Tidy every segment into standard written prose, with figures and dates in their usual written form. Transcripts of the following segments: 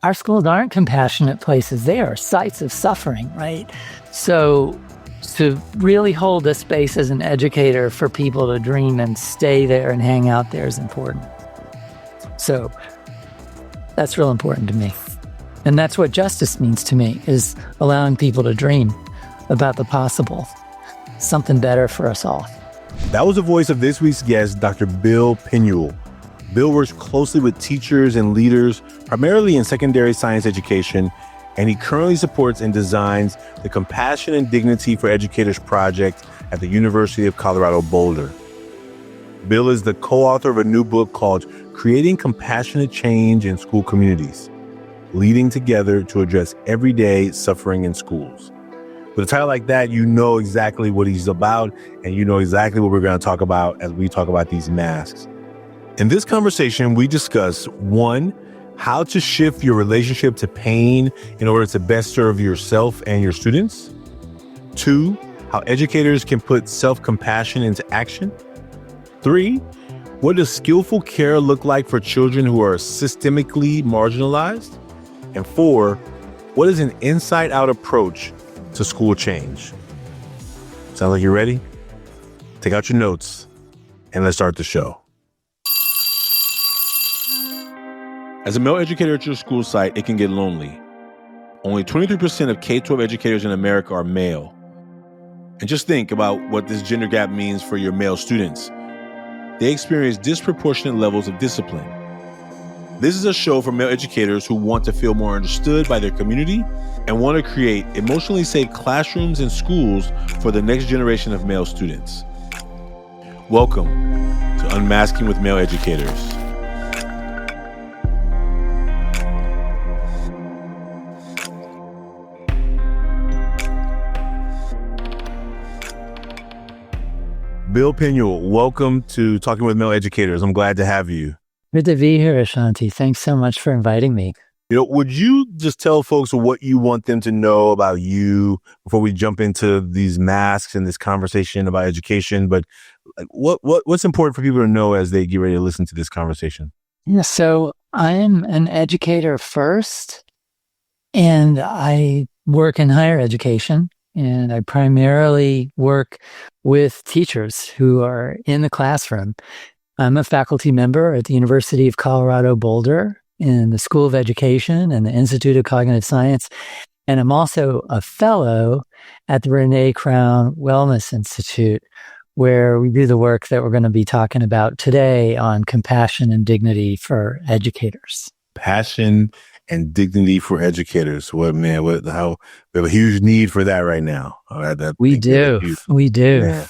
our schools aren't compassionate places. They are sites of suffering, right? So to really hold a space as an educator for people to dream and stay there and hang out there is important. So that's real important to me. And that's what justice means to me, is allowing people to dream about the possible, something better for us all. That was the voice of this week's guest, Dr. Bill Penuel. Bill works closely with teachers and leaders, primarily in secondary science education, and he currently supports and designs the Compassion and Dignity for Educators project at the University of Colorado, Boulder. Bill is the co-author of a new book called Creating Compassionate Change in School Communities, Leading Together to Address Everyday Suffering in Schools. With a title like that, you know exactly what he's about, and you know exactly what we're going to talk about as we talk about these masks. In this conversation, we discuss 1, how to shift your relationship to pain in order to best serve yourself and your students. 2, how educators can put self-compassion into action. 3, what does skillful care look like for children who are systemically marginalized? And 4, what is an inside-out approach to school change? Sound like you're ready? Take out your notes and let's start the show. As a male educator at your school site, it can get lonely. Only 23% of K-12 educators in America are male. And just think about what this gender gap means for your male students. They experience disproportionate levels of discipline. This is a show for male educators who want to feel more understood by their community and want to create emotionally safe classrooms and schools for the next generation of male students. Welcome to Unmasking with Male Educators. Bill Penuel, welcome to Talking with Male Educators. I'm glad to have you. Good to be here, Ashanti. Thanks so much for inviting me. Would you just tell folks what you want them to know about you before we jump into these masks and this conversation about education? But what's important for people to know as they get ready to listen to this conversation? Yeah, so I'm an educator first, and I work in higher education. And I primarily work with teachers who are in the classroom. I'm a faculty member at the University of Colorado, Boulder, in the School of Education and the Institute of Cognitive Science. And I'm also a fellow at the Renee Crown Wellness Institute, where we do the work that we're going to be talking about today on compassion and dignity for educators. Passion and dignity for educators. How we have a huge need for that right now. We do. Yeah.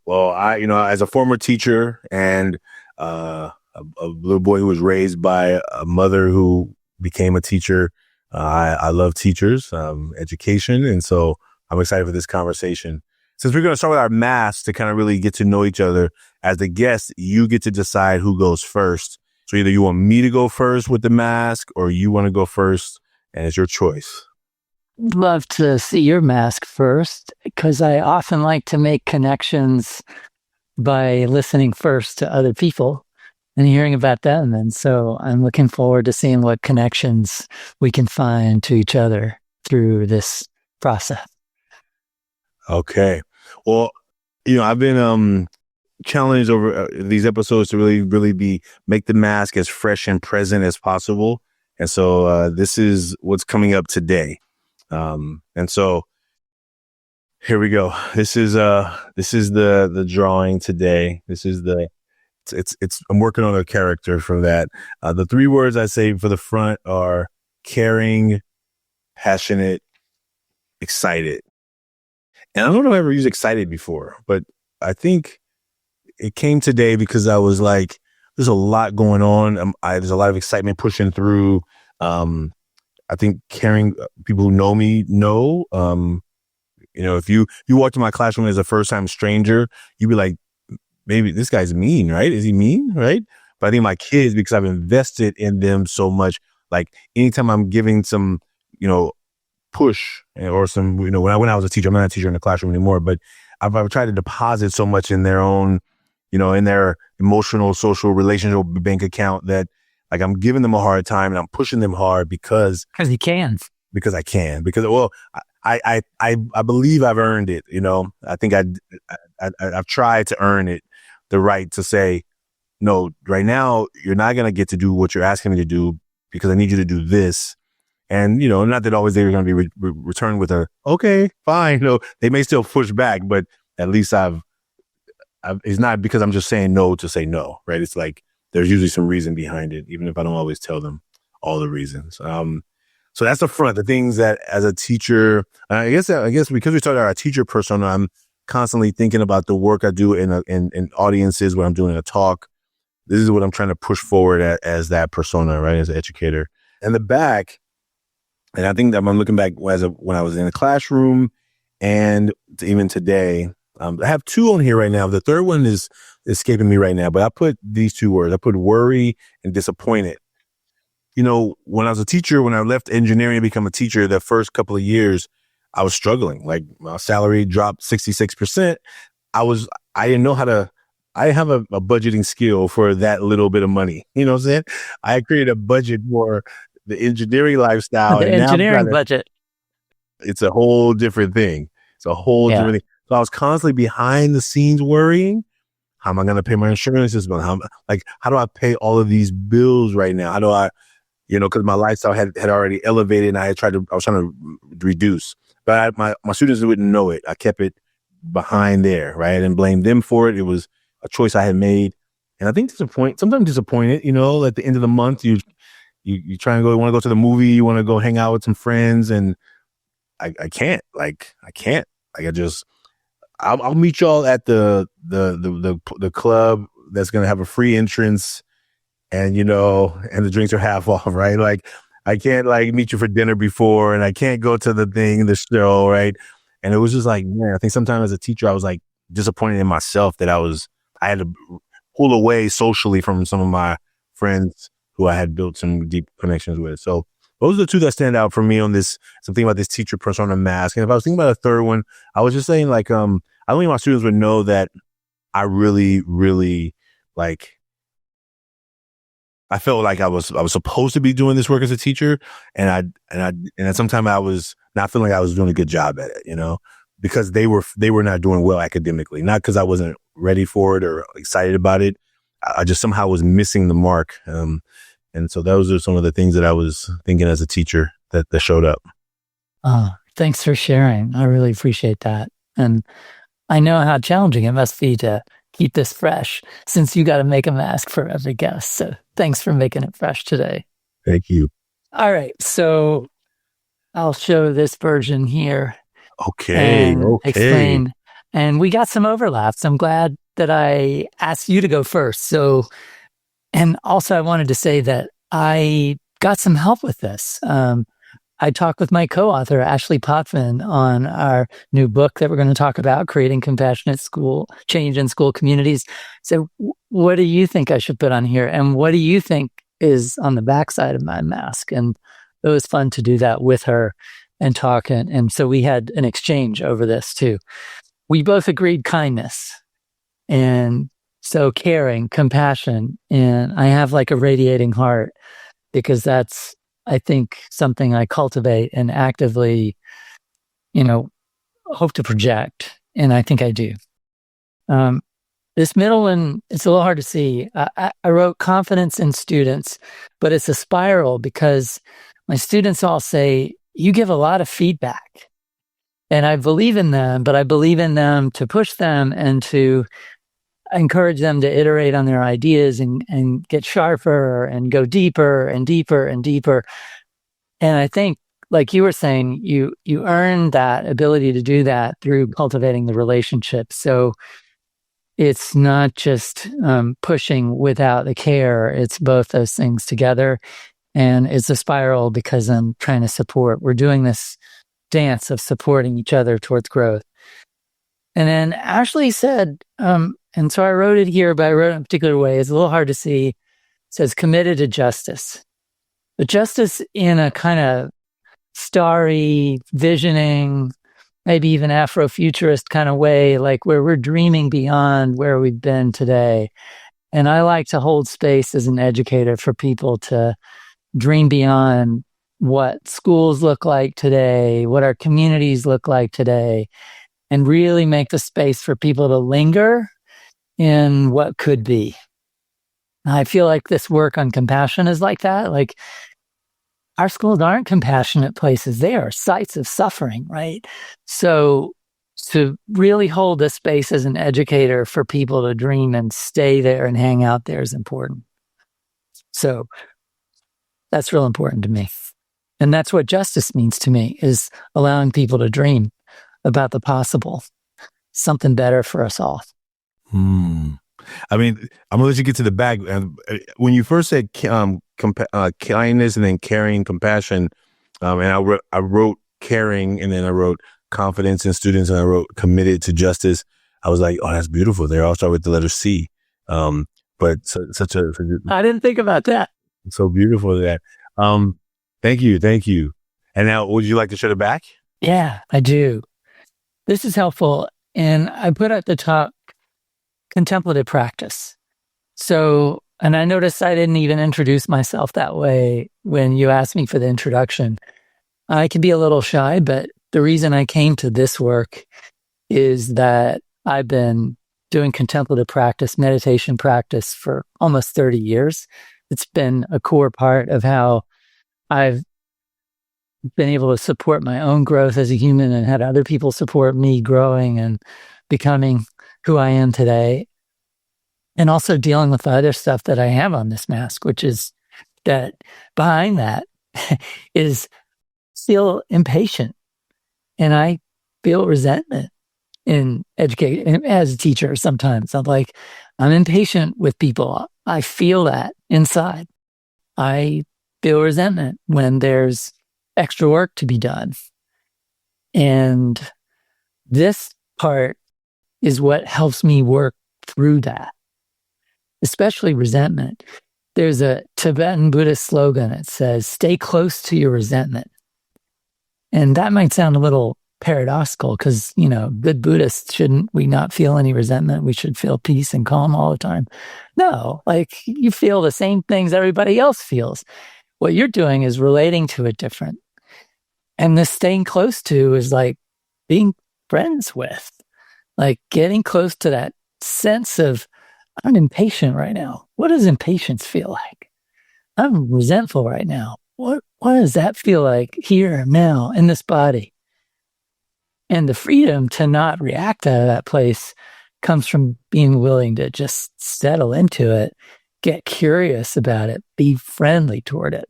Well, as a former teacher and a little boy who was raised by a mother who became a teacher, I love teachers, education. And so I'm excited for this conversation. Since we're going to start with our masks to kind of really get to know each other, as the guest, you get to decide who goes first. So either you want me to go first with the mask or you want to go first, and it's your choice. I'd love to see your mask first, because I often like to make connections by listening first to other people and hearing about them. And so I'm looking forward to seeing what connections we can find to each other through this process. Okay. Well, I've been challenged over these episodes to really make the mask as fresh and present as possible. And so this is what's coming up today. And so here we go. This is the drawing today. I'm working on a character for that. The 3 words I say for the front are caring, passionate, excited. And I don't know if I've ever used excited before, but I think it came today because I was like, there's a lot going on. There's a lot of excitement pushing through. I think caring, people who know me know, if you walked in my classroom as a first time stranger, you'd be like, maybe this guy's mean, right? Is he mean? Right. But I think my kids, because I've invested in them so much, like anytime I'm giving some, push or some, when I was a teacher, I'm not a teacher in the classroom anymore, but I've tried to deposit so much in their own, in their emotional, social, relational bank account that Like I'm giving them a hard time and I'm pushing them hard because you can. because I can. Because well, I believe I've earned it. You know, I think I've tried to earn it, the right to say no. Right now, you're not gonna get to do what you're asking me to do because I need you to do this. And, you know, not that always they're going to be returned with a, okay, fine. You know, they may still push back, but at least it's not because I'm just saying no to say no, right? It's like there's usually some reason behind it, even if I don't always tell them all the reasons. So that's the front, the things that as a teacher, I guess because we started our teacher persona, I'm constantly thinking about the work I do in audiences when I'm doing a talk. This is what I'm trying to push forward as that persona, right? As an educator. And the back, and I think that I'm looking back when I was in the classroom and even today, I have two on here right now. The third one is escaping me right now, but I put these two words. I put worry and disappointed. You know, when I was a teacher, when I left engineering to become a teacher, the first couple of years, I was struggling. Like my salary dropped 66%. I didn't know how to, I have a budgeting skill for that little bit of money. You know what I'm saying? I created a budget for the engineering lifestyle, The and now engineering budget. it's a whole different thing. It's a whole different thing. So I was constantly behind the scenes worrying, how am I going to pay my insurance this month? How do I pay all of these bills right now? How do I, you know, because my lifestyle had already elevated and I was trying to reduce, but my students wouldn't know it. I kept it behind there, right? I didn't blame them for it. It was a choice I had made. And I think sometimes disappointed, you know, at the end of the month, you try and want to go to the movie, you want to go hang out with some friends, and I can't. I'll meet y'all at the club that's gonna have a free entrance, and you know, and the drinks are half off, right? Like I can't like meet you for dinner before, and I can't go to the show, right? And it was just like, man, I think sometimes as a teacher, I was like disappointed in myself that I had to pull away socially from some of my friends who I had built some deep connections with. So those are the two that stand out for me on this. Something about this teacher persona mask. And if I was thinking about a third one, I was just saying like, I don't think my students would know that I really, really like, I felt like I was supposed to be doing this work as a teacher. And sometimes I was not feeling like I was doing a good job at it, you know, because they were not doing well academically, not because I wasn't ready for it or excited about it. I just somehow was missing the mark. And so those are some of the things that I was thinking as a teacher that showed up. Oh, thanks for sharing. I really appreciate that. And I know how challenging it must be to keep this fresh since you got to make a mask for every guest. So thanks for making it fresh today. Thank you. All right. So I'll show this version here. Okay. And explain. And we got some overlaps. I'm glad that I asked you to go first. So, and also I wanted to say that I got some help with this. I talked with my co-author, Ashley Potvin, on our new book that we're going to talk about, Creating Compassionate School Change in School Communities. So what do you think I should put on here? And what do you think is on the backside of my mask? And it was fun to do that with her and talk. And so we had an exchange over this too. We both agreed kindness. And so caring, compassion, and I have like a radiating heart because that's, I think, something I cultivate and actively, you know, hope to project. And I think I do. This middle one, it's a little hard to see. I wrote confidence in students, but it's a spiral because my students all say, you give a lot of feedback. And I believe in them, but I believe in them to push them and to encourage them to iterate on their ideas and get sharper and go deeper and deeper and deeper. And I think, like you were saying, you earn that ability to do that through cultivating the relationship. So it's not just pushing without the care. It's both those things together. And it's a spiral because I'm trying to support. We're doing this dance of supporting each other towards growth. And then Ashley said, and so I wrote it here, but I wrote it in a particular way. It's a little hard to see. It says committed to justice. But justice in a kind of starry, visioning, maybe even Afrofuturist kind of way, like where we're dreaming beyond where we've been today. And I like to hold space as an educator for people to dream beyond what schools look like today, what our communities look like today, and really make the space for people to linger in what could be. I feel like this work on compassion is like that. Like, our schools aren't compassionate places. They are sites of suffering, right? So to really hold a space as an educator for people to dream and stay there and hang out there is important. So that's real important to me. And that's what justice means to me, is allowing people to dream about the possible, something better for us all. I mean, I'm gonna let you get to the back. When you first said kindness and then caring, compassion, and I wrote caring, and then I wrote confidence in students, and I wrote committed to justice. I was like, oh, that's beautiful. They all start with the letter C. But such a I didn't think about that. So beautiful that. Thank you. And now, would you like to share the back? Yeah, I do. This is helpful, and I put at the top contemplative practice. So, and I noticed I didn't even introduce myself that way when you asked me for the introduction. I can be a little shy, but the reason I came to this work is that I've been doing contemplative practice, meditation practice for almost 30 years. It's been a core part of how I've been able to support my own growth as a human and had other people support me growing and becoming who I am today. And also dealing with the other stuff that I have on this mask, which is that behind that is still impatient. And I feel resentment in education as a teacher. Sometimes I'm impatient with people. I feel that inside. I feel resentment when there's extra work to be done. And this part is what helps me work through that, especially resentment. There's a Tibetan Buddhist slogan that says, stay close to your resentment. And that might sound a little paradoxical because, good Buddhists, shouldn't we not feel any resentment? We should feel peace and calm all the time. No, you feel the same things everybody else feels. What you're doing is relating to it different. And this staying close to is like being friends with, getting close to that sense of, I'm impatient right now. What does impatience feel like? I'm resentful right now. What does that feel like here, now, in this body? And the freedom to not react out of that place comes from being willing to just settle into it, get curious about it, be friendly toward it.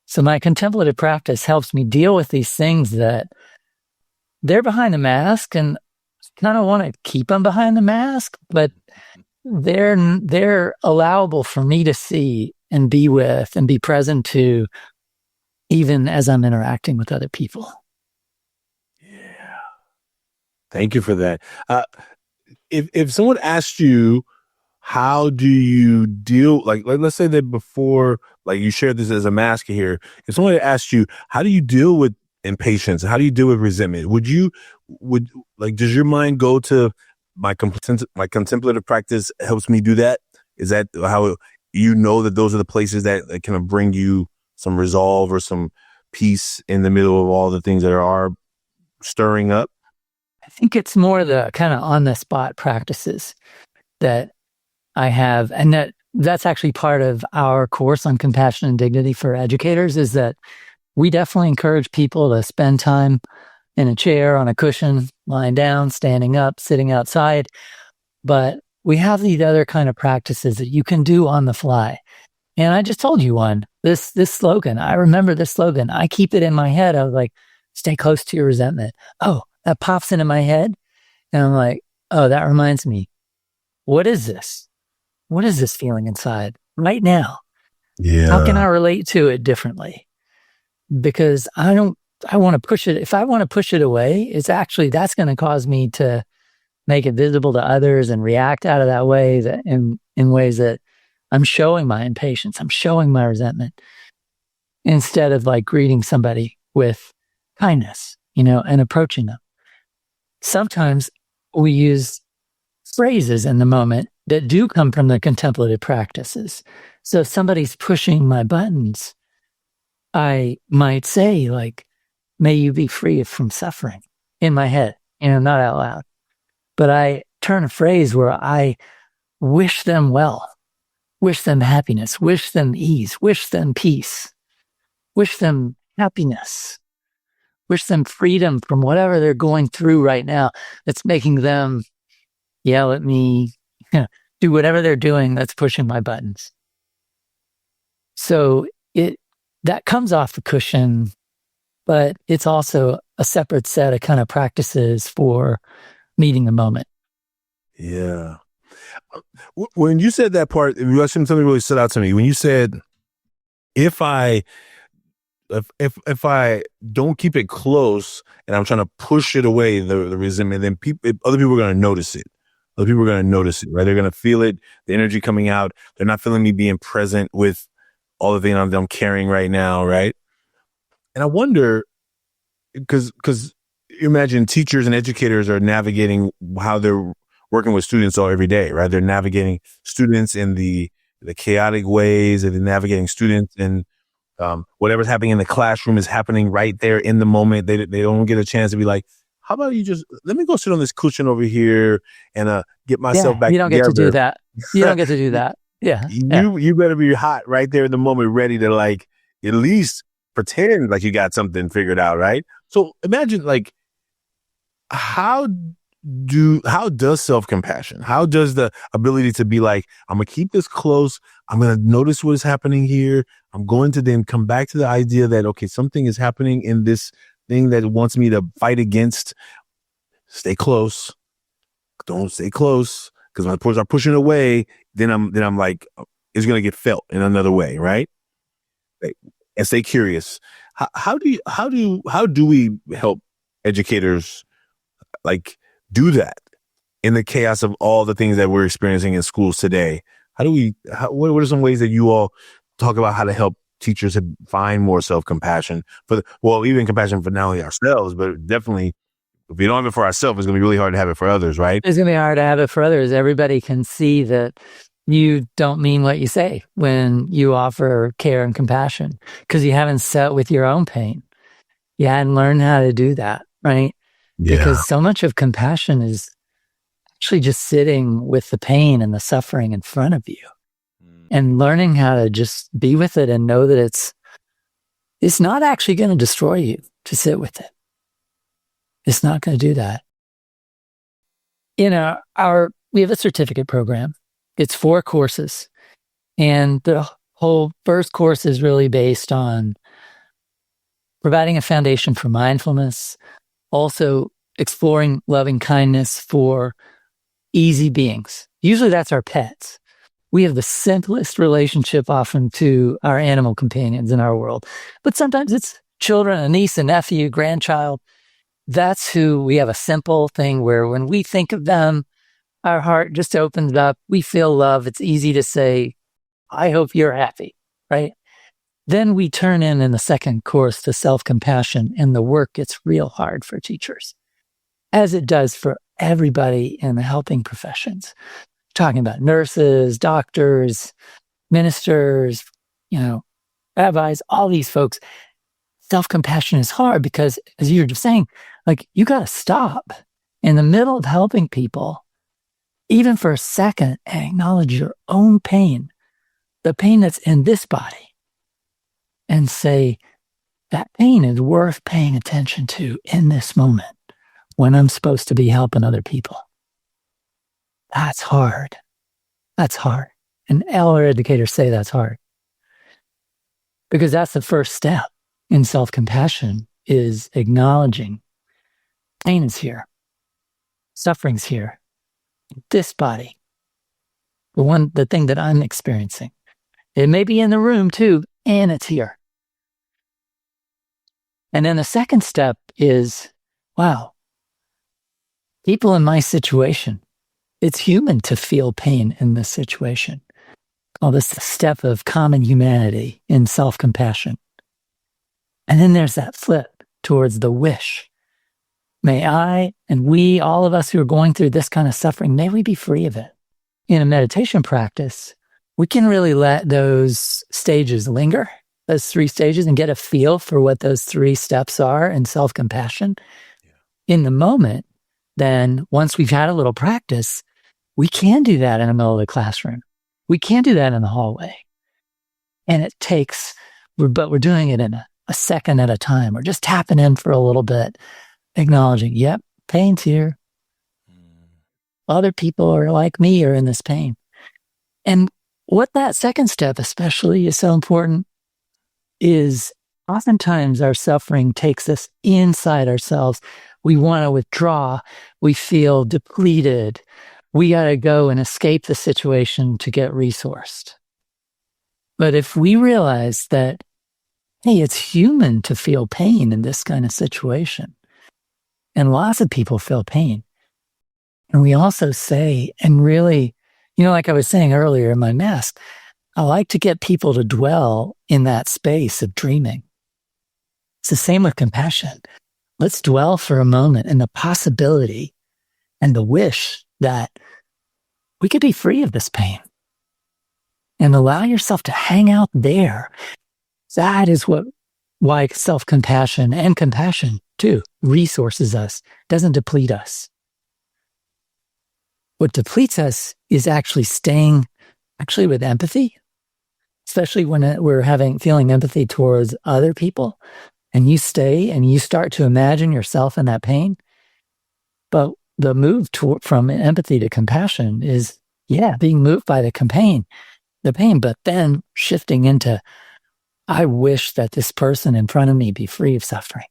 So my contemplative practice helps me deal with these things that they're behind the mask, and I kind of want to keep them behind the mask, but they're allowable for me to see and be with and be present to, even as I'm interacting with other people. Yeah. Thank you for that. If someone asked you, how do you deal, let's say that before, you shared this as a mask here. If someone asked you, how do you deal with impatience? How do you deal with resentment? Does your mind go to my contemplative practice helps me do that? Is that how that those are the places that kind of bring you some resolve or some peace in the middle of all the things that are stirring up? I think it's more the kind of on the spot practices that I have, and that's actually part of our course on compassion and dignity for educators, is that we definitely encourage people to spend time in a chair, on a cushion, lying down, standing up, sitting outside. But we have these other kind of practices that you can do on the fly. And I just told you one, this slogan. I remember this slogan. I keep it in my head. I was like, stay close to your resentment. Oh, that pops into my head. And I'm like, oh, that reminds me. What is this? What is this feeling inside right now? Yeah. How can I relate to it differently? Because I want to push it. If I want to push it away, that's going to cause me to make it visible to others and react out of that way, that in ways that I'm showing my impatience, I'm showing my resentment, instead of greeting somebody with kindness, and approaching them. Sometimes we use phrases in the moment that do come from the contemplative practices. So if somebody's pushing my buttons, I might say, like, may you be free from suffering in my head, not out loud. But I turn a phrase where I wish them well, wish them happiness, wish them ease, wish them peace, wish them happiness, wish them freedom from whatever they're going through right now that's making them yell at me, do whatever they're doing that's pushing my buttons. So that comes off the cushion, but it's also a separate set of kind of practices for meeting the moment. Yeah. When you said that part, something really stood out to me. When you said, if I don't keep it close and I'm trying to push it away, the resentment, then other people are going to notice it. Other people are going to notice it, right? They're going to feel it, the energy coming out. They're not feeling me being present with all the things I'm carrying right now, right? And I wonder, because you imagine teachers and educators are navigating how they're working with students all every day, right? They're navigating students in the chaotic ways, and they're navigating students in whatever's happening in the classroom is happening right there in the moment. They don't get a chance to be like, how about you just let me go sit on this cushion over here and get myself back together. You don't get to do that. You don't get to do that. Yeah. You better be hot right there in the moment, ready to like at least pretend like you got something figured out, right? So imagine, like, how does self-compassion, how does the ability to be like, I'm gonna keep this close, I'm gonna notice what is happening here, I'm going to then come back to the idea that, okay, something is happening in this thing that wants me to fight against. Stay close. Don't stay close, because when I start pushing away, then I'm like, it's gonna get felt in another way, right? And stay curious. How do we help educators like do that in the chaos of all the things that we're experiencing in schools today? What are some ways that you all talk about how to help teachers find more self-compassion even compassion for not only ourselves, but definitely, if we don't have it for ourselves, it's going to be really hard to have it for others, right? It's going to be hard to have it for others. Everybody can see that you don't mean what you say when you offer care and compassion, because you haven't sat with your own pain. You hadn't learned how to do that, right? Yeah. Because so much of compassion is actually just sitting with the pain and the suffering in front of you and learning how to just be with it and know that it's not actually going to destroy you to sit with it. It's not going to do that. We have a certificate program. It's 4 courses. And the whole first course is really based on providing a foundation for mindfulness, also exploring loving kindness for easy beings. Usually that's our pets. We have the simplest relationship often to our animal companions in our world. But sometimes it's children, a niece, a nephew, grandchild. That's who we have a simple thing where when we think of them, our heart just opens up. We feel love. It's easy to say, I hope you're happy, right? Then we turn in the second course to self-compassion, and the work gets real hard for teachers, as it does for everybody in the helping professions. Talking about nurses, doctors, ministers, rabbis, all these folks. Self-compassion is hard because, as you were just saying, like, you got to stop in the middle of helping people, even for a second, and acknowledge your own pain, the pain that's in this body, and say, that pain is worth paying attention to in this moment when I'm supposed to be helping other people. That's hard. That's hard. And all our educators say that's hard. Because that's the first step in self-compassion, is acknowledging pain is here. Suffering's here. This body. The thing that I'm experiencing. It may be in the room too, and it's here. And then the second step is, wow, people in my situation, it's human to feel pain in this situation. Call this the step of common humanity in self-compassion. And then there's that flip towards the wish. May I, and we, all of us who are going through this kind of suffering, may we be free of it. in a meditation practice, we can really let those stages linger, those 3 stages, and get a feel for what those 3 steps are in self-compassion in the moment. Then once we've had a little practice, we can do that in the middle of the classroom. We can do that in the hallway. And it takes, but we're doing it in a second at a time. We're just tapping in for a little bit, acknowledging, yep, pain's here. Other people are like me are in this pain. And what that second step especially is so important is oftentimes our suffering takes us inside ourselves. We want to withdraw. We feel depleted. We got to go and escape the situation to get resourced. But if we realize that, hey, it's human to feel pain in this kind of situation, and lots of people feel pain, and we also say, and really, like I was saying earlier in my mask, I like to get people to dwell in that space of dreaming. It's the same with compassion. Let's dwell for a moment in the possibility and the wish that we could be free of this pain. And allow yourself to hang out there. That is why self-compassion and compassion too resources us, doesn't deplete us. What depletes us is actually staying with empathy, especially when we're feeling empathy towards other people, and you stay and you start to imagine yourself in that pain. But the move from empathy to compassion is, being moved by the pain, but then shifting into, I wish that this person in front of me be free of suffering.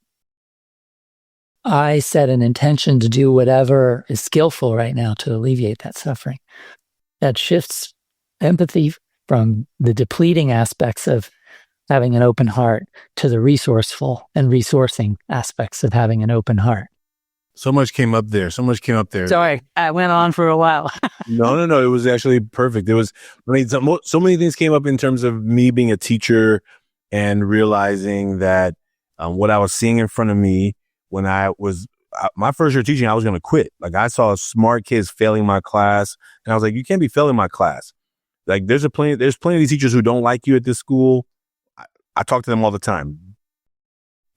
I set an intention to do whatever is skillful right now to alleviate that suffering. That shifts empathy from the depleting aspects of having an open heart to the resourceful and resourcing aspects of having an open heart. So much came up there. Sorry, I went on for a while. No. It was actually perfect. So many things came up in terms of me being a teacher and realizing that what I was seeing in front of me when I was my first year teaching, I was going to quit. Like, I saw smart kids failing my class, and I was like, you can't be failing my class. Like, there's plenty of these teachers who don't like you at this school. I talk to them all the time.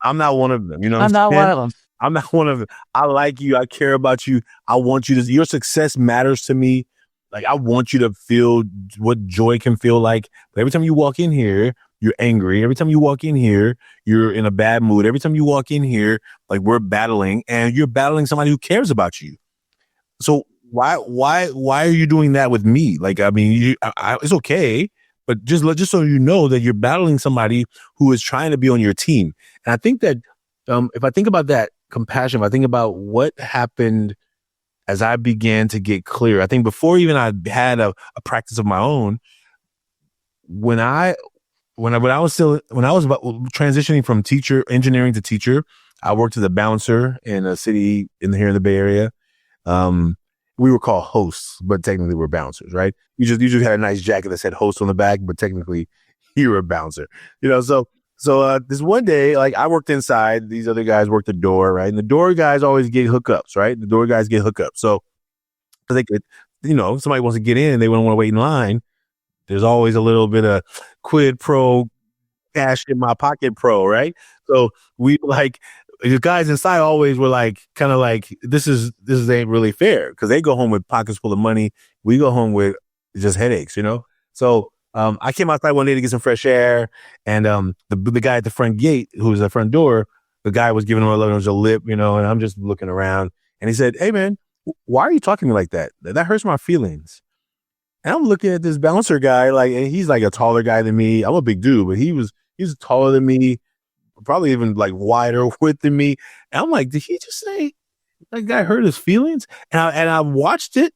I'm not one of them. I'm not one of them. I'm not one of them. I like you. I care about you. I want you to, your success matters to me. Like, I want you to feel what joy can feel like. But every time you walk in here, you're angry. Every time you walk in here, you're in a bad mood. Every time you walk in here, like, we're battling, and you're battling somebody who cares about you. So why are you doing that with me? Like, I mean, it's okay, but just so you know that you're battling somebody who is trying to be on your team. And I think that if I think about that compassion, if I think about what happened as I began to get clear, I think before even I had a practice of my own, when I was about transitioning from engineering to teacher, I worked as a bouncer in a city here in the Bay Area. We were called hosts, but technically we're bouncers, right? You just had a nice jacket that said host on the back, but technically you were a bouncer, So this one day, like, I worked inside, these other guys worked the door, right? And the door guys always get hookups, right? The door guys get hookups. So they could, somebody wants to get in and they don't want to wait in line. There's always a little bit of quid pro, cash in my pocket pro, right? So we, like, the guys inside always were like, kind of like, this ain't really fair, because they go home with pockets full of money. We go home with just headaches, So I came outside one day to get some fresh air, and the guy at the front gate, who was the front door, the guy was giving him a lip, and I'm just looking around, and he said, "Hey man, why are you talking to me like that? That hurts my feelings." And I'm looking at this bouncer guy, like, and he's like a taller guy than me. I'm a big dude, but he's taller than me, probably even like wider width than me. And I'm like, did he just say that guy hurt his feelings? And I watched it.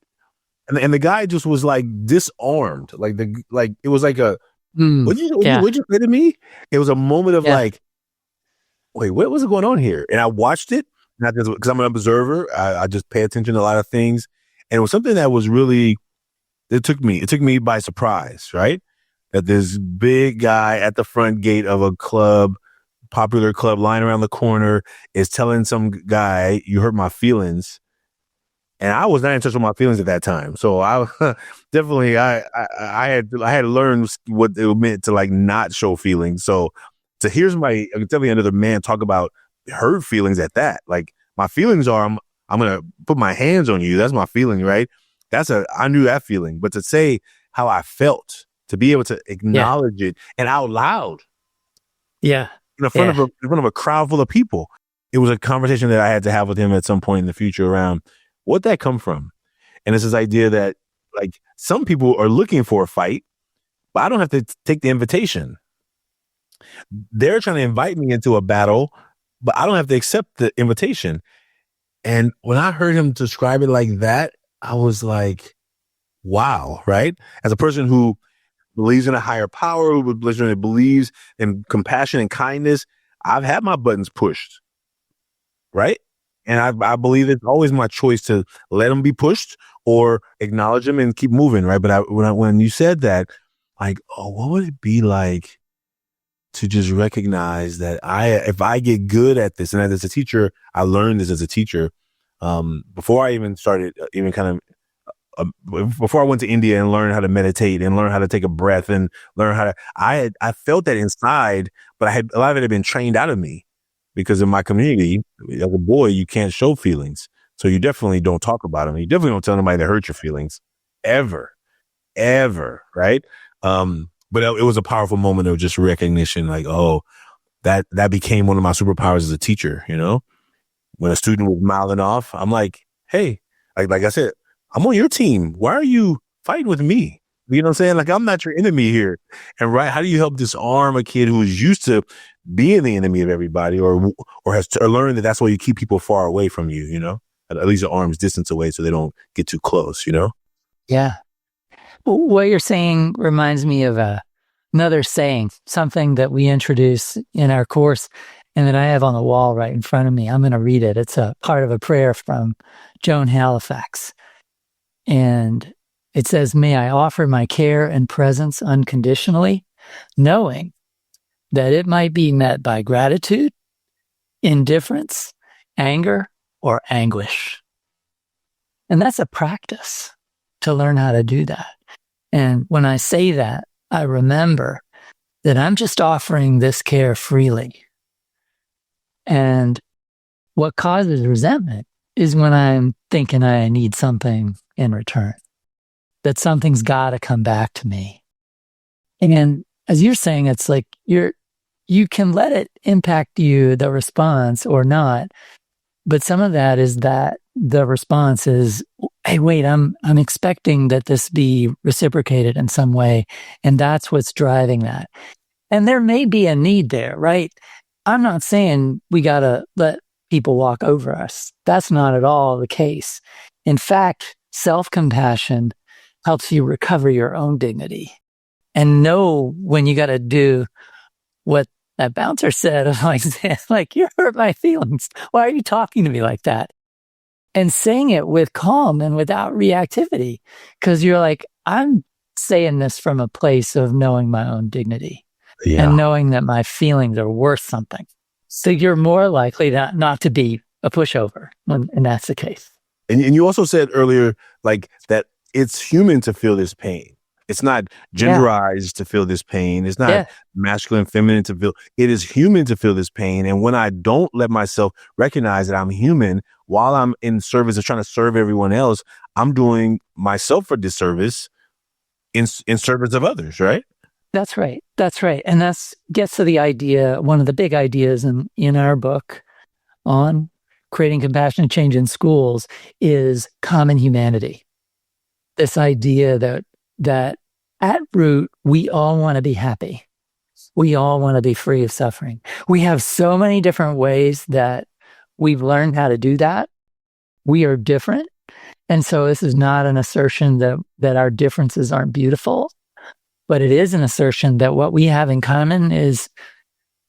And the guy just was like disarmed, like it was like a what'd you say to me? It was a moment of like, wait, what was going on here? And I watched it, not just because I'm an observer. I just pay attention to a lot of things, and it was something that was really it took me by surprise, right? That this big guy at the front gate of a popular club, lying around the corner, is telling some guy, "You hurt my feelings." and I was not in touch with my feelings at that time. So I definitely I had learned what it meant to like not show feelings. So to hear somebody, definitely another man talk about hurt feelings at that, like my feelings are I'm gonna put my hands on you. That's my feeling, right? I knew that feeling, but to say how I felt, to be able to Yeah. acknowledge it and out loud Yeah. in front Yeah. of a crowd full of people. It was a conversation that I had to have with him at some point in the future around what'd that come from? And it's this idea that like some people are looking for a fight, but I don't have to take the invitation. They're trying to invite me into a battle, but I don't have to accept the invitation. And when I heard him describe it like that, I was like, wow, right? As a person who believes in a higher power, who believes in compassion and kindness, I've had my buttons pushed, right? And I believe it's always my choice to let them be pushed or acknowledge them and keep moving, right? But when you said that, like, oh, what would it be like to just recognize that if I get good at this, and as a teacher, I learned this as a teacher, before I even started, even kind of, before I went to India and learned how to meditate and learn how to take a breath and learn how to, I felt that inside, but a lot of it had been trained out of me because in my community, as a boy, you can't show feelings. So you definitely don't talk about them. You definitely don't tell anybody that hurt your feelings ever, ever. Right. But it was a powerful moment of just recognition, like, oh, that became one of my superpowers as a teacher. You know, when a student was mouthing off, I'm like, hey, like I said, I'm on your team. Why are you fighting with me? You know what I'm saying? Like, I'm not your enemy here. And right, how do you help disarm a kid who's used to being the enemy of everybody, or has learned that that's why you keep people far away from you, you know, at least an arm's distance away so they don't get too close, you know? Yeah. What you're saying reminds me of another saying, something that we introduce in our course and that I have on the wall right in front of me. I'm going to read it. It's a part of a prayer from Joan Halifax. And it says, may I offer my care and presence unconditionally, knowing that it might be met by gratitude, indifference, anger, or anguish. And that's a practice to learn how to do that. And when I say that, I remember that I'm just offering this care freely. And what causes resentment is when I'm thinking I need something in return, that something's got to come back to me. And as you're saying, it's like you can let it impact you, the response, or not. But some of that is that the response is, hey, wait, I'm expecting that this be reciprocated in some way. And that's what's driving that. And there may be a need there, right? I'm not saying we got to let people walk over us. That's not at all the case. In fact, self-compassion helps you recover your own dignity and know when you got to do what that bouncer said of like, you hurt my feelings. Why are you talking to me like that? And saying it with calm and without reactivity, because you're like, I'm saying this from a place of knowing my own dignity and knowing that my feelings are worth something. So you're more likely not to be a pushover, and that's the case. And you also said earlier, like, that it's human to feel this pain. It's not genderized to feel this pain. It's not masculine, feminine to feel. It is human to feel this pain. And when I don't let myself recognize that I'm human while I'm in service of trying to serve everyone else, I'm doing myself a disservice in service of others, right? That's right. That's right. And that gets to the idea, one of the big ideas in our book on creating compassionate change in schools is common humanity. This idea that at root, we all want to be happy. We all want to be free of suffering. We have so many different ways that we've learned how to do that. We are different. And so this is not an assertion that our differences aren't beautiful, but it is an assertion that what we have in common is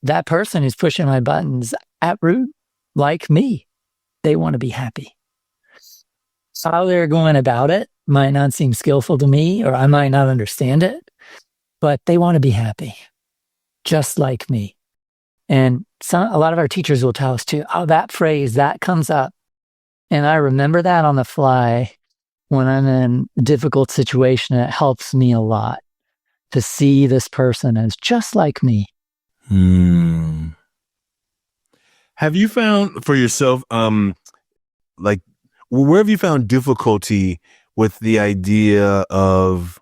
that person who's pushing my buttons at root, like me, they want to be happy. How they're going about it might not seem skillful to me, or I might not understand it, but they want to be happy, just like me. And a lot of our teachers will tell us too, oh, that phrase, that comes up And I remember that on the fly when I'm in a difficult situation. It helps me a lot to see this person as just like me. Have you found for yourself, like, where have you found difficulty with the idea of,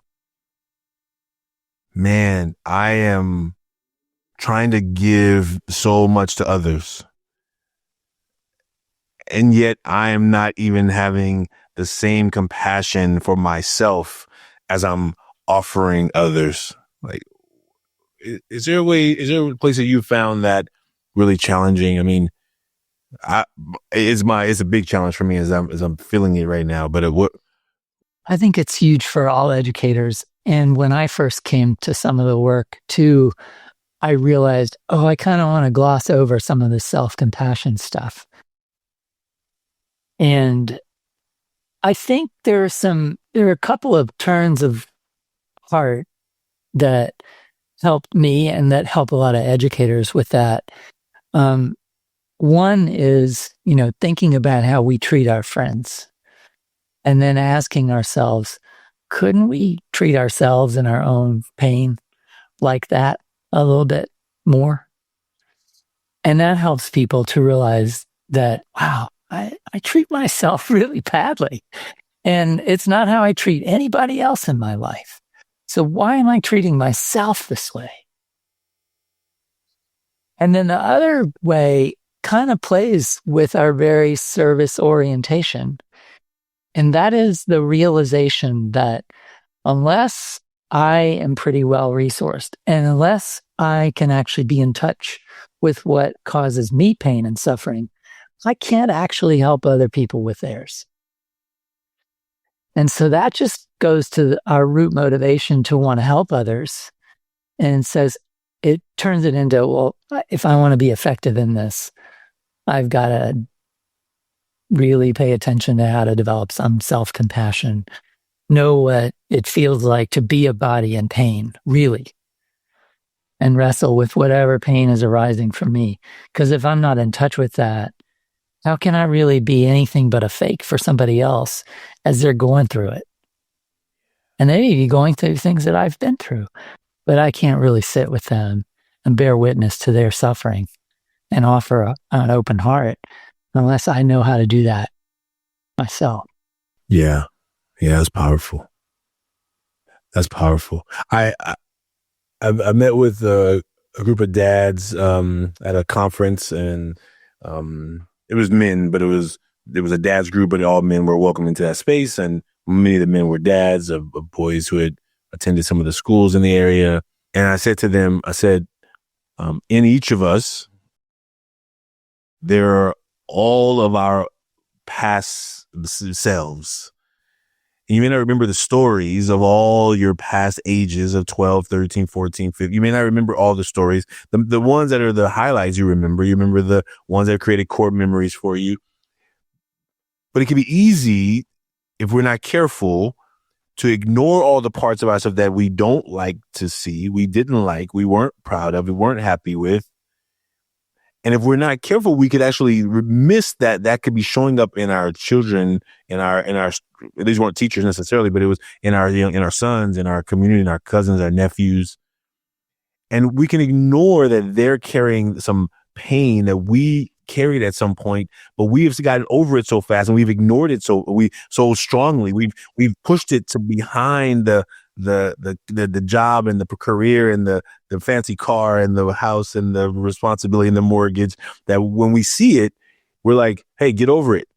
man, I am trying to give so much to others, and yet I am not even having the same compassion for myself as I'm offering others? Like, is there a place that you found that really challenging? I mean, it's a big challenge for me as I'm feeling it right now. But I think it's huge for all educators. And when I first came to some of the work too, I realized, I kind of want to gloss over some of the self-compassion stuff. And I think there are a couple of turns of heart that helped me and that help a lot of educators with that. One is, thinking about how we treat our friends and then asking ourselves, couldn't we treat ourselves and our own pain like that a little bit more? And that helps people to realize that, wow, I treat myself really badly. And it's not how I treat anybody else in my life. So why am I treating myself this way? And then the other way kind of plays with our very service orientation. And that is the realization that unless I am pretty well resourced and unless I can actually be in touch with what causes me pain and suffering, I can't actually help other people with theirs. And so that just goes to our root motivation to want to help others, and it turns it into, well, if I want to be effective in this, I've got to really pay attention to how to develop some self-compassion, know what it feels like to be a body in pain, really, and wrestle with whatever pain is arising for me. Because if I'm not in touch with that, how can I really be anything but a fake for somebody else as they're going through it? And they may be going through things that I've been through, but I can't really sit with them and bear witness to their suffering and offer an open heart unless I know how to do that myself. Yeah, that's powerful. That's powerful. I met with a group of dads at a conference, and it was men, but there was a dads group, but all men were welcome into that space, and many of the men were dads of boys who had attended some of the schools in the area. And I said to them, in each of us, there are all of our past selves. And you may not remember the stories of all your past ages of 12, 13, 14, 15. You may not remember all the stories. The ones that are the highlights you remember. You remember the ones that created core memories for you. But it can be easy, if we're not careful, to ignore all the parts of ourselves that we don't like to see, we didn't like, we weren't proud of, we weren't happy with. And if we're not careful, we could actually miss that could be showing up in our children, in our, these weren't teachers necessarily, but it was in our sons, in our community, in our cousins, our nephews. And we can ignore that they're carrying some pain that we carried at some point, but we've gotten over it so fast and we've ignored it so strongly. We've pushed it to behind the job and the career and the fancy car and the house and the responsibility and the mortgage, that when we see it, we're like, hey, get over it.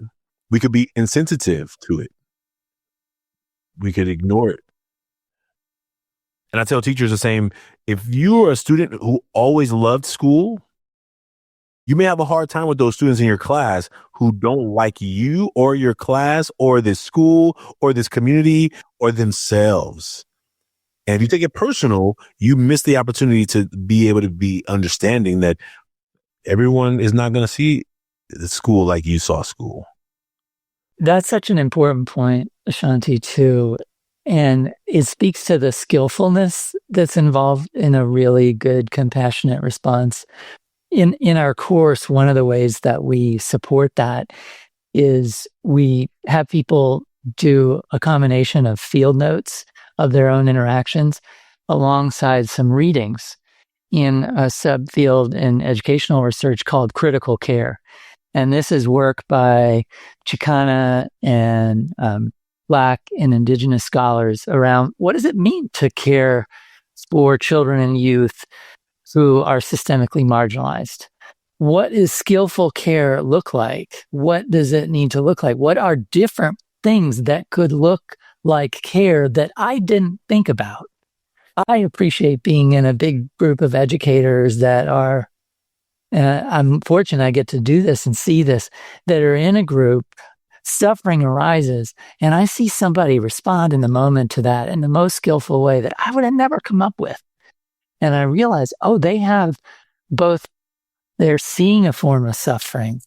We could be insensitive to it. We could ignore it. And I tell teachers the same. If you are a student who always loved school, you may have a hard time with those students in your class who don't like you or your class or this school or this community or themselves. And if you take it personal, you miss the opportunity to be able to be understanding that everyone is not going to see the school like you saw school. That's such an important point, Ashanti, too. And it speaks to the skillfulness that's involved in a really good, compassionate response. In our course, one of the ways that we support that is we have people do a combination of field notes of their own interactions alongside some readings in a subfield in educational research called critical care. And this is work by Chicana and Black and Indigenous scholars around what does it mean to care for children and youth who are systemically marginalized? What does skillful care look like? What does it need to look like? What are different things that could look like care that I didn't think about? I appreciate being in a big group of educators that are, I'm fortunate I get to do this and see this, that are in a group, suffering arises, and I see somebody respond in the moment to that in the most skillful way that I would have never come up with. And I realize, oh, they have both, they're seeing a form of suffering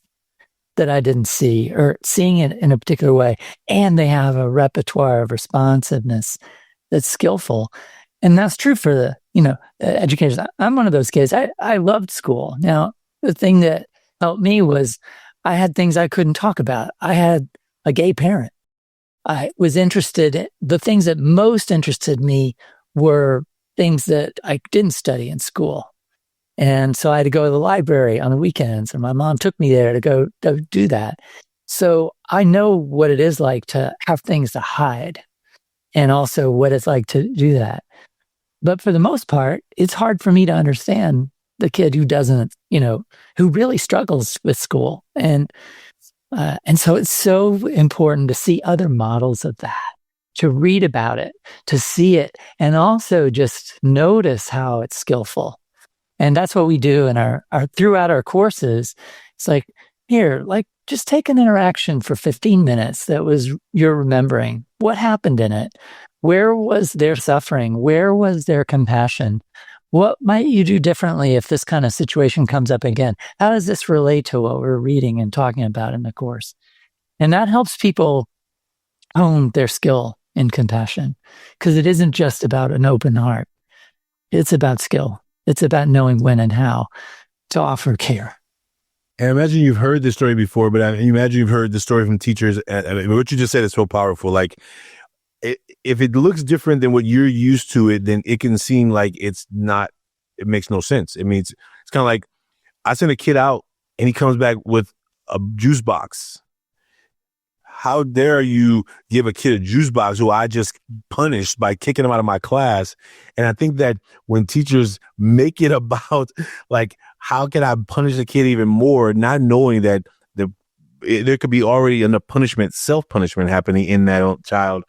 that I didn't see, or seeing it in a particular way, and they have a repertoire of responsiveness that's skillful. And that's true for the, educators. I'm one of those kids. I loved school. Now, the thing that helped me was I had things I couldn't talk about. I had a gay parent. I was interested. The things that most interested me were things that I didn't study in school. And so I had to go to the library on the weekends, and my mom took me there to go do that. So I know what it is like to have things to hide, and also what it's like to do that. But for the most part, it's hard for me to understand the kid who doesn't, who really struggles with school. And so it's so important to see other models of that, to read about it, to see it, and also just notice how it's skillful. And that's what we do in our throughout our courses. It's like, here, just take an interaction for 15 minutes that was you're remembering. What happened in it? Where was their suffering? Where was their compassion? What might you do differently if this kind of situation comes up again? How does this relate to what we're reading and talking about in the course? And that helps people hone their skill in compassion, because it isn't just about an open heart. It's about skill. It's about knowing when and how to offer care. And I imagine you've heard this story before, but I imagine you've heard the story from teachers. What you just said is so powerful. Like, if it looks different than what you're used to it, then it can seem like it's not, it makes no sense. It means it's kind of like I send a kid out and he comes back with a juice box. How dare you give a kid a juice box who I just punished by kicking him out of my class? And I think that when teachers make it about like, how can I punish the kid even more, not knowing that there could be already enough punishment, self-punishment happening in that child.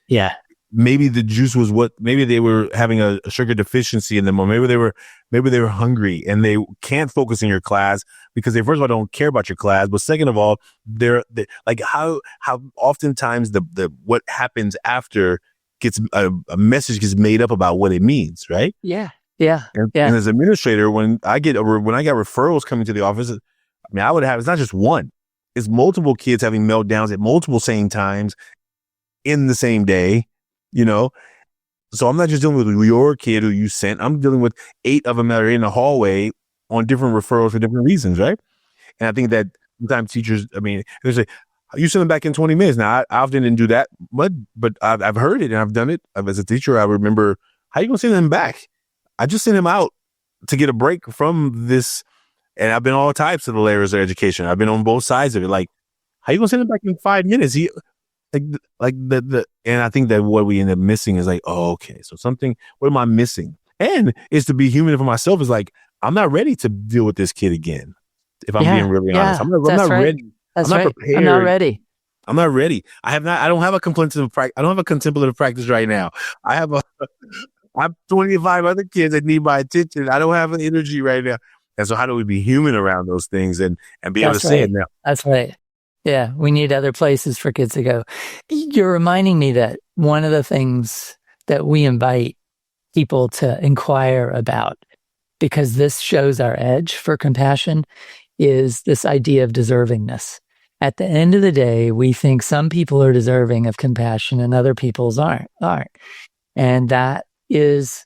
Yeah. Maybe the juice was maybe they were having a sugar deficiency in them, or maybe they were hungry and they can't focus in your class because they, first of all, don't care about your class. But second of all, they're like, how oftentimes the what happens after gets a message gets made up about what it means. Right. Yeah. Yeah. And as an administrator, when I got referrals coming to the office, I mean, it's not just one, it's multiple kids having meltdowns at multiple same times in the same day, So I'm not just dealing with your kid who you sent. I'm dealing with 8 of them that are in the hallway on different referrals for different reasons, right? And I think that sometimes teachers, they say, you send them back in 20 minutes. Now, I often didn't do that, but I've heard it and I've done it. As a teacher, I remember, how you going to send them back? I just sent him out to get a break from this. And I've been all types of the layers of education. I've been on both sides of it. Like, how you going to send him back in 5 minutes? And I think that what we end up missing is like, oh, okay, so what am I missing? And it's to be human for myself is like, I'm not ready to deal with this kid again. If I'm being really honest, I'm not ready. That's I'm not right. prepared. I'm not ready. I'm not ready. I don't have a contemplative practice. I don't have a contemplative practice right now. I have 25 other kids that need my attention. I don't have the energy right now. And so how do we be human around those things and be able to say it now? That's right. Yeah, we need other places for kids to go. You're reminding me that one of the things that we invite people to inquire about, because this shows our edge for compassion, is this idea of deservingness. At the end of the day, we think some people are deserving of compassion and other people's aren't. And that is,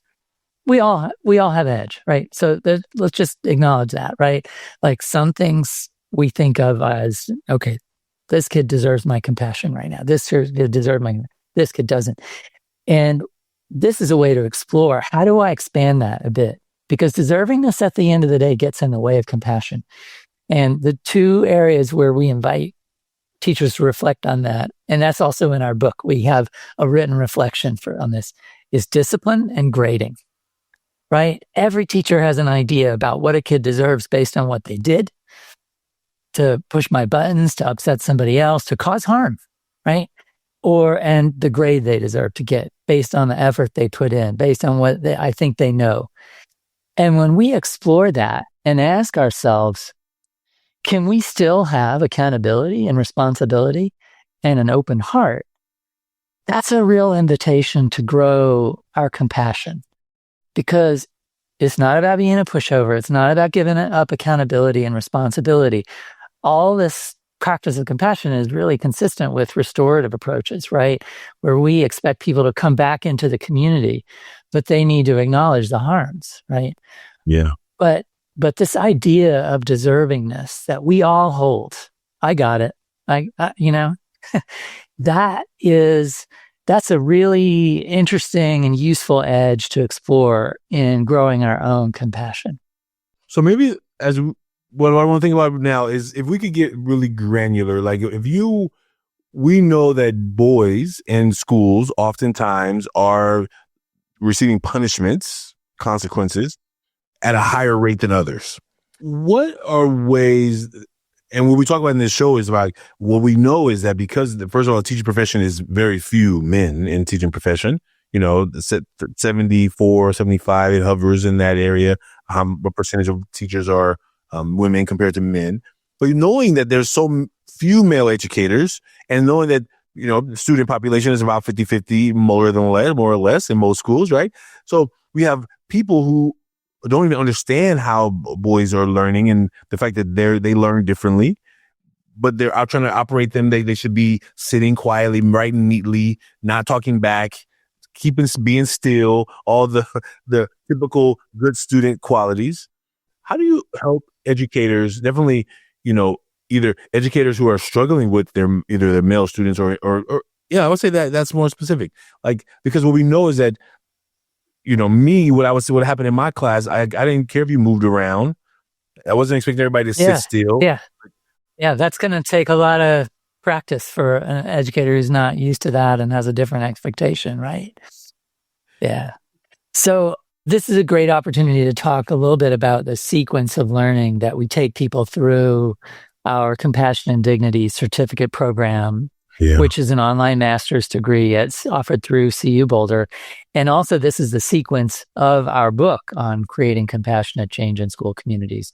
we all have edge, right? So let's just acknowledge that, right? Like some things we think of as, okay, this kid deserves my compassion right now. This kid deserves this kid doesn't. And this is a way to explore, how do I expand that a bit? Because deservingness at the end of the day gets in the way of compassion. And the two areas where we invite teachers to reflect on that, and that's also in our book, we have a written reflection on this, is discipline and grading, right? Every teacher has an idea about what a kid deserves based on what they did, to push my buttons, to upset somebody else, to cause harm, right? And the grade they deserve to get based on the effort they put in, based on what I think they know. And when we explore that and ask ourselves, can we still have accountability and responsibility and an open heart? That's a real invitation to grow our compassion, because it's not about being a pushover. It's not about giving up accountability and responsibility. All this practice of compassion is really consistent with restorative approaches, right? Where we expect people to come back into the community, but they need to acknowledge the harms, right? Yeah. But this idea of deservingness that we all hold, I got it. That's a really interesting and useful edge to explore in growing our own compassion. So maybe what I want to think about now is if we could get really granular, like we know that boys in schools oftentimes are receiving punishments, consequences at a higher rate than others. What are ways, and what we talk about in this show is like, what we know is that because first of all, the teaching profession is very few men in teaching profession, 74, 75, it hovers in that area. What percentage of teachers are women compared to men? But knowing that there's so few male educators, and knowing that, the student population is about 50-50, more or less in most schools, right? So we have people who don't even understand how boys are learning and the fact that they learn differently, but they're out trying to operate them. They should be sitting quietly, writing neatly, not talking back, being still, all the typical good student qualities. How do you help educators, definitely, either educators who are struggling with either their male students or I would say that's more specific. Like, because what we know is that, what happened in my class, I didn't care if you moved around. I wasn't expecting everybody to sit still. Yeah. That's going to take a lot of practice for an educator who's not used to that and has a different expectation, right? Yeah. So this is a great opportunity to talk a little bit about the sequence of learning that we take people through our Compassion and Dignity certificate program, which is an online master's degree. It's offered through CU Boulder. And also, this is the sequence of our book on creating compassionate change in school communities.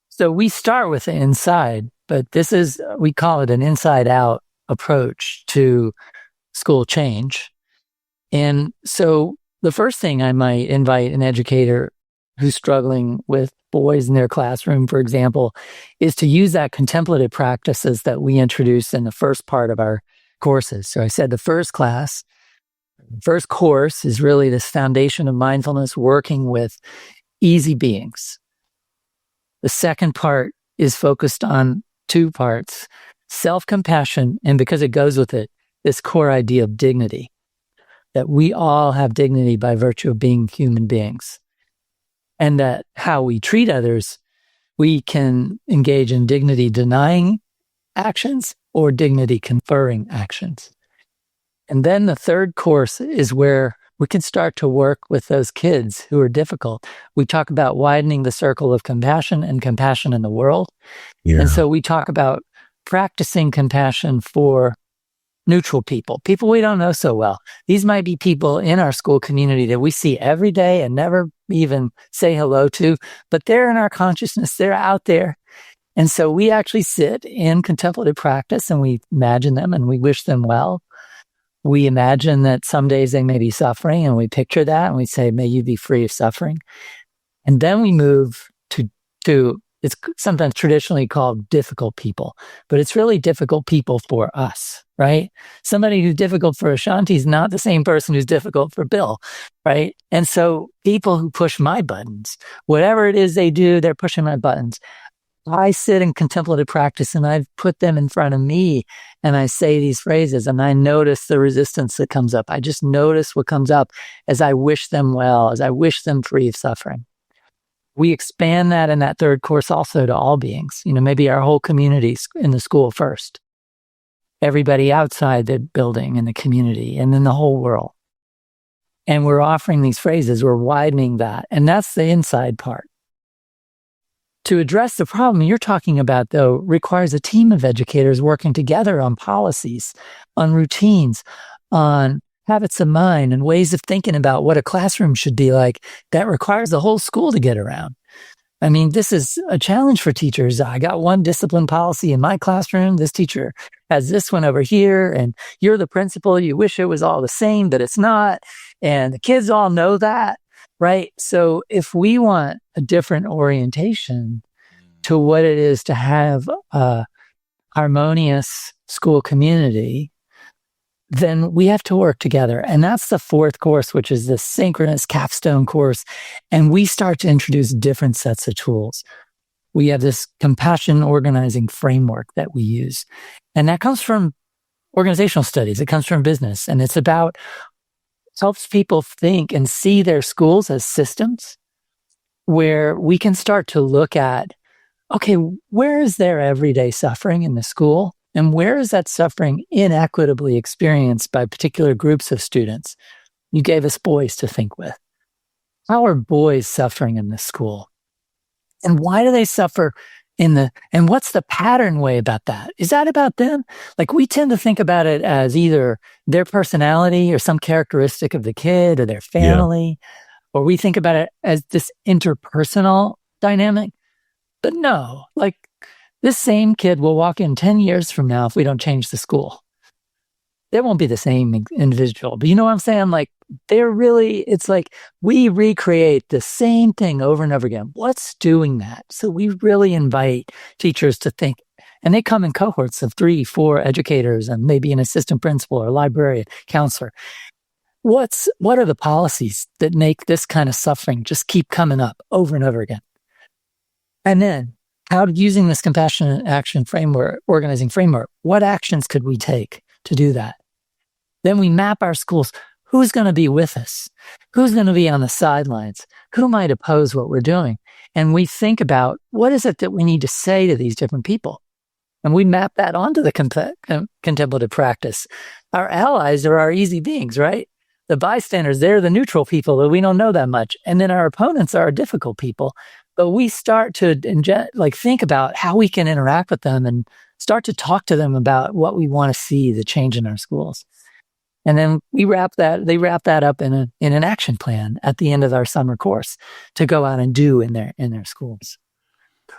So we start with the inside, but we call it an inside-out approach to school change. And so the first thing I might invite an educator who's struggling with boys in their classroom, for example, is to use that contemplative practices that we introduce in the first part of our courses. So I said the first course is really this foundation of mindfulness, working with easy beings. The second part is focused on two parts: self-compassion, and because it goes with it, this core idea of dignity, that we all have dignity by virtue of being human beings. And that how we treat others, we can engage in dignity denying actions or dignity conferring actions. And then the third course is where we can start to work with those kids who are difficult. We talk about widening the circle of compassion and compassion in the world. Yeah. And so we talk about practicing compassion for neutral people we don't know so well. These might be people in our school community that we see every day and never even say hello to, but they're in our consciousness, they're out there. And so we actually sit in contemplative practice and we imagine them and we wish them well. We imagine that some days they may be suffering and we picture that and we say, may you be free of suffering. And then we move to it's sometimes traditionally called difficult people, but it's really difficult people for us, right? Somebody who's difficult for Ashanti is not the same person who's difficult for Bill, right? And so people who push my buttons, whatever it is they do, they're pushing my buttons. I sit in contemplative practice and I've put them in front of me and I say these phrases and I notice the resistance that comes up. I just notice what comes up as I wish them well, as I wish them free of suffering. We expand that in that third course also to all beings, maybe our whole community in the school first, everybody outside the building and the community, and then the whole world. And we're offering these phrases, we're widening that. And that's the inside part. To address the problem you're talking about, though, requires a team of educators working together on policies, on routines, on habits of mind and ways of thinking about what a classroom should be like. That requires the whole school to get around. I mean, this is a challenge for teachers. I got one discipline policy in my classroom. This teacher has this one over here, and you're the principal. You wish it was all the same, but it's not. And the kids all know that, right? So if we want a different orientation to what it is to have a harmonious school community, then we have to work together. And that's the fourth course, which is the synchronous capstone course. And we start to introduce different sets of tools. We have this compassion organizing framework that we use. And that comes from organizational studies. It comes from business. And it's helps people think and see their schools as systems where we can start to look at, okay, where is their everyday suffering in the school? And where is that suffering inequitably experienced by particular groups of students? You gave us boys to think with. How are boys suffering in this school? And why do they suffer and what's the pattern way about that? Is that about them? Like, we tend to think about it as either their personality or some characteristic of the kid or their family, or we think about it as this interpersonal dynamic. But no, like, this same kid will walk in 10 years from now if we don't change the school. They won't be the same individual. But you know what I'm saying? Like, it's like we recreate the same thing over and over again. What's doing that? So we really invite teachers to think, and they come in cohorts of 3, 4 educators and maybe an assistant principal or librarian, counselor. What are the policies that make this kind of suffering just keep coming up over and over again? And then, using this compassionate action framework, organizing framework, what actions could we take to do that? Then we map our schools. Who's going to be with us? Who's going to be on the sidelines? Who might oppose what we're doing? And we think about, what is it that we need to say to these different people? And we map that onto the contemplative practice. Our allies are our easy beings, right? The bystanders, they're the neutral people that we don't know that much. And then our opponents are our difficult people. But we start to think about how we can interact with them and start to talk to them about what we want to see, the change in our schools. And then they wrap that up in an action plan at the end of our summer course to go out and do in their schools.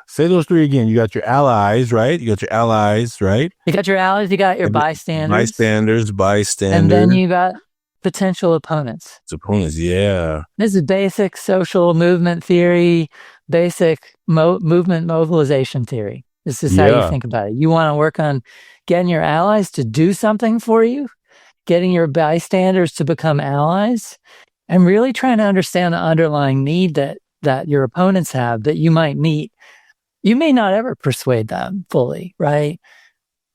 Say those 3 again. You got your allies, right? You got your allies, right? You got your allies, you got your bystanders. Bystanders. And then you got potential opponents. Opponents, yeah. This is basic social movement theory, basic movement mobilization theory. This is how you think about it. You want to work on getting your allies to do something for you, getting your bystanders to become allies, and really trying to understand the underlying need that your opponents have that you might meet. You may not ever persuade them fully, right?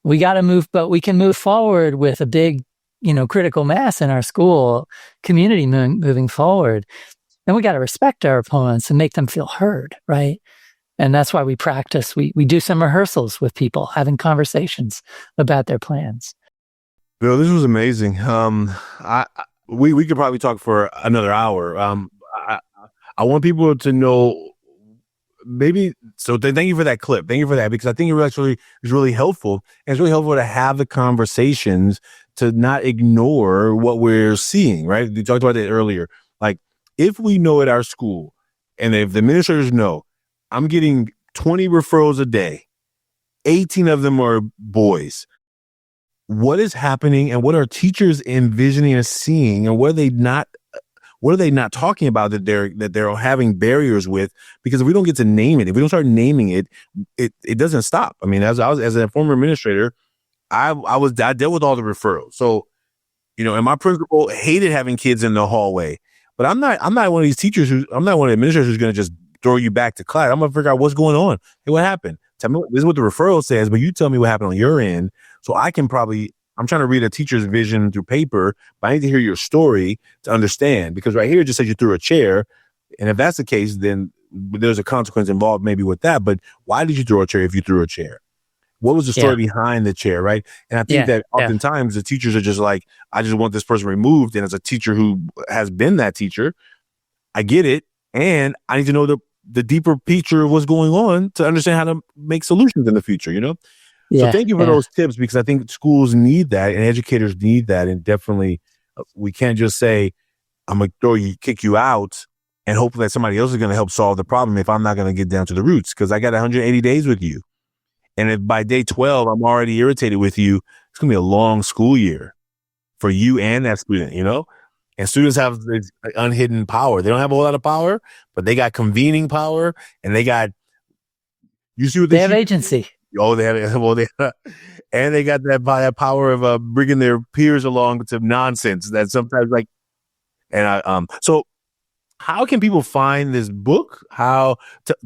We got to move, but we can move forward with a big, critical mass in our school community moving forward. And we got to respect our opponents and make them feel heard, right? And that's why we practice. We do some rehearsals with people, having conversations about their plans. Bill, this was amazing. We could probably talk for another hour. I want people to know, thank you for that clip. Thank you for that, because I think it actually is really helpful. And it's really helpful to have the conversations, to not ignore what we're seeing, right? We talked about that earlier. Like, if we know at our school, and if the administrators know, I'm getting 20 referrals a day, 18 of them are boys. What is happening, and what are teachers envisioning and seeing, and what are they not talking about that they're having barriers with? Because if we don't get to name it, if we don't start naming it, it doesn't stop. I mean, as a former administrator, I dealt with all the referrals. So, and my principal hated having kids in the hallway. But I'm not one of these teachers I'm not one of the administrators who's going to just throw you back to class. I'm going to figure out what's going on. Hey, what happened? tell me, this is what the referral says, but you tell me what happened on your end. So I'm trying to read a teacher's vision through paper, but I need to hear your story to understand, because right here it just says you threw a chair. And if that's the case, then there's a consequence involved maybe with that. But why did you throw a chair if you threw a chair? What was the story behind the chair, right? And I think that oftentimes the teachers are just like, I just want this person removed. And as a teacher who has been that teacher, I get it. And I need to know the deeper picture of what's going on to understand how to make solutions in the future, So thank you for those tips, because I think schools need that and educators need that. And definitely we can't just say, I'm going to kick you out and hope that somebody else is going to help solve the problem if I'm not going to get down to the roots, because I got 180 days with you. And if by day 12, I'm already irritated with you, it's going to be a long school year for you and that student, And students have this unhidden power. They don't have a whole lot of power, but they got convening power, and they got, you see what they have agency. Oh, and they got that power of bringing their peers along to nonsense that sometimes so how can people find this book? How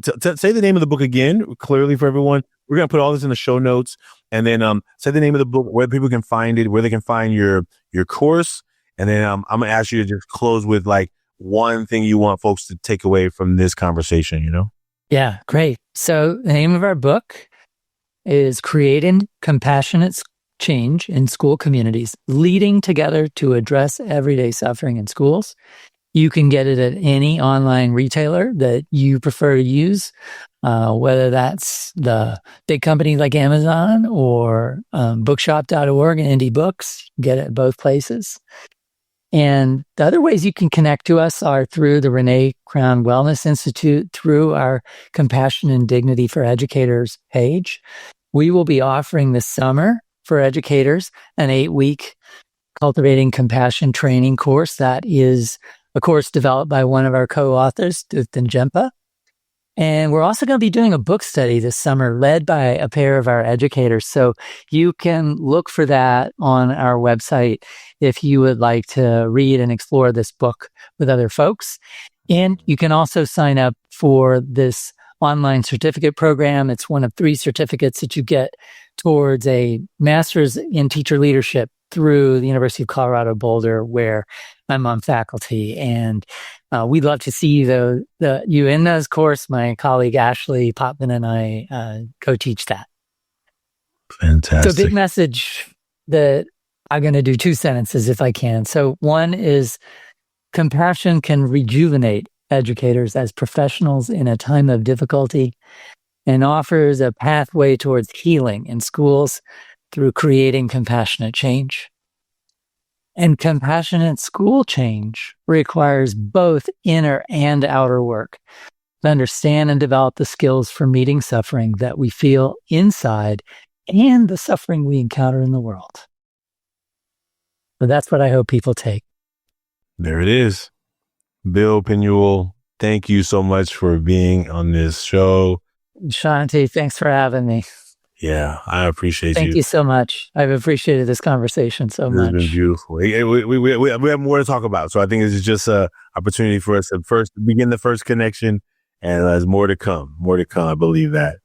to say the name of the book again, clearly for everyone. We're going to put all this in the show notes, and then say the name of the book, where people can find it, where they can find your course. And then I'm going to ask you to just close with like one thing you want folks to take away from this conversation, Yeah, great. So the name of our book is Creating Compassionate Change in School Communities, Leading Together to Address Everyday Suffering in Schools. You can get it at any online retailer that you prefer to use, whether that's the big company like Amazon or bookshop.org and Indie Books. Get it at both places. And the other ways you can connect to us are through the Renee Crown Wellness Institute, through our Compassion and Dignity for Educators page. We will be offering this summer for educators an 8-week Cultivating Compassion training course. That is a course developed by one of our co-authors, Duthan Jempa. And we're also going to be doing a book study this summer led by a pair of our educators. So you can look for that on our website if you would like to read and explore this book with other folks. And you can also sign up for this online certificate program. It's one of 3 certificates that you get towards a master's in teacher leadership through the University of Colorado Boulder, where I'm on faculty. And we'd love to see you in those course. My colleague Ashley Popman and I co-teach that. Fantastic. So big message that I'm going to do 2 sentences if I can. So one is, compassion can rejuvenate educators as professionals in a time of difficulty and offers a pathway towards healing in schools through creating compassionate change. And compassionate school change requires both inner and outer work to understand and develop the skills for meeting suffering that we feel inside and the suffering we encounter in the world. So that's what I hope people take. There it is. Bill Penuel, thank you so much for being on this show. Ashanti, thanks for having me. Yeah, I appreciate you. Thank you so much. I've appreciated this conversation so much. It's been beautiful. We have more to talk about. So I think it's just an opportunity for us to first begin the first connection, and there's more to come. More to come. I believe that.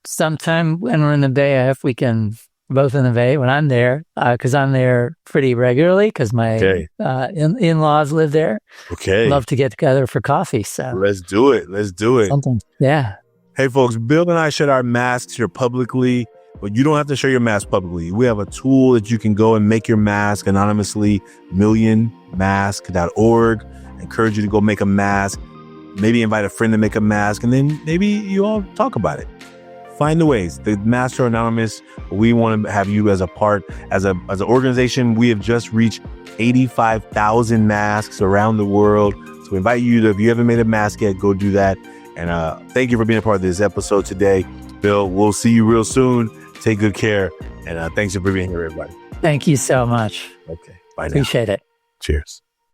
Sometime when we're in the Bay, I hope we can both in the Bay when I'm there, because I'm there pretty regularly because my in-laws live there. Okay. Love to get together for coffee. So let's do it. Let's do it. Something. Yeah. Hey, folks, Bill and I share our masks here publicly, but you don't have to share your mask publicly. We have a tool that you can go and make your mask anonymously, millionmask.org. I encourage you to go make a mask, maybe invite a friend to make a mask, and then maybe you all talk about it. Find the ways. The masks are anonymous. We want to have you as a part, as an organization. We have just reached 85,000 masks around the world. So we invite you to, if you haven't made a mask yet, go do that. And thank you for being a part of this episode today. Bill, we'll see you real soon. Take good care. And thanks for being here, everybody. Thank you so much. Okay. Bye now. Appreciate it. Cheers.